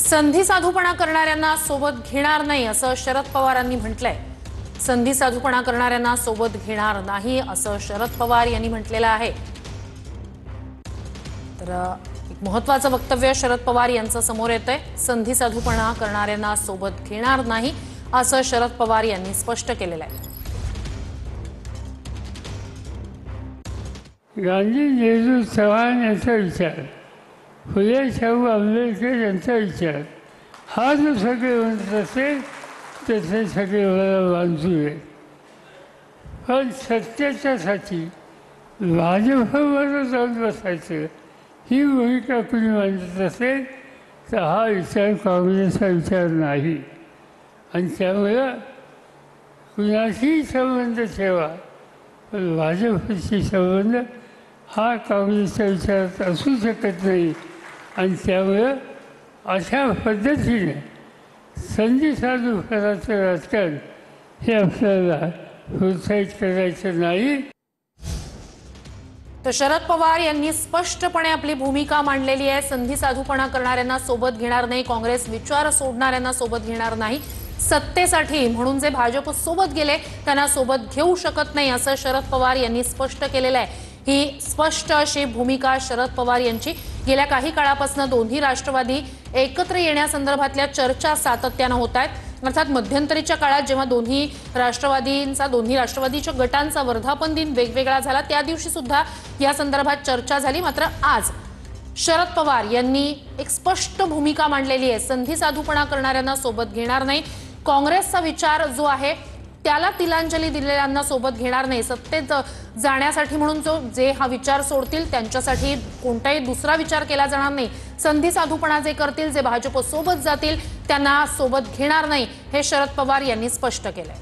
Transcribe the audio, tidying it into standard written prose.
संधी साधूपणा करणाऱ्यांना सोबत घेणार नाही असं शरद पवारांनी म्हटलंय। संधी साधूपणा करणाऱ्यांना सोबत घेणार नाही असं शरद पवार यांनी म्हटलेलं आहे। तर एक महत्त्वाचं वक्तव्य शरद पवार यांचं समोर येतंय। संधी साधूपणा करणाऱ्यांना सोबत घेणार नाही असं शरद पवार यांनी स्पष्ट केलेलं आहे। गांधी, नेहरू, चव्हाण यांचा विचार, फुले शाहू आंबेडकर यांचा विचार हा जो सगळे म्हणत असेल त्याचे सगळे मला मंजूर आहे। पण सत्याच्यासाठी भाजपवर जाऊन बसायचं ही भूमिका कुणी मांडत असेल तर हा विचार काँग्रेसचा विचार नाही। आणि त्यामुळं कुणाशी संबंध ठेवा पण भाजपशी संबंध हा काँग्रेसच्या विचारात असू शकत नाही। आणि त्यामुळं अशा पद्धतीने संधी साधूपणाचं राजकारण हे आपल्याला प्रोत्साहित करायचं नाही। तर शरद पवार यांनी स्पष्टपणे आपली भूमिका मांडलेली आहे। संधी साधूपणा करणाऱ्यांना सोबत घेणार नाही, काँग्रेस विचार सोडणाऱ्यांना सोबत घेणार नाही। सत्तेसाठी म्हणून जे भाजप सोबत गेले त्यांना सोबत घेऊ शकत नाही असं शरद पवार यांनी स्पष्ट केलेलं आहे। ही स्पष्ट अशी भूमिका शरद पवार यांची। गेल्या काही काळापासून दोन्ही राष्ट्रवादी एकत्र येण्यासंदर्भातल्या चर्चा सातत्याने होत आहेत। अर्थात मध्यंतरीच्या काळात जेव्हा दोन्ही राष्ट्रवादीच्या गटांचा वर्धापन दिन वेगवेगळा झाला त्या दिवशी सुद्धा या संदर्भात चर्चा झाली। मात्र आज शरद पवार यांनी एक स्पष्ट भूमिका मांडलेली आहे। संधी साधूपणा करणाऱ्यांना सोबत घेणार नाही, काँग्रेसचा विचार जो आहे त्याला तिलांजली दिलेल्यांना सोबत घेणार नाही। सत्तेत जाण्यासाठी म्हणून जे हा विचार सोडतील त्यांच्यासाठी कोणताही दुसरा विचार केला जाणार नाही। संधी साधूपणा जे करतील, जे भाजप सोबत जातील त्यांना सोबत घेणार नाही हे शरद पवार यांनी स्पष्ट केलंय।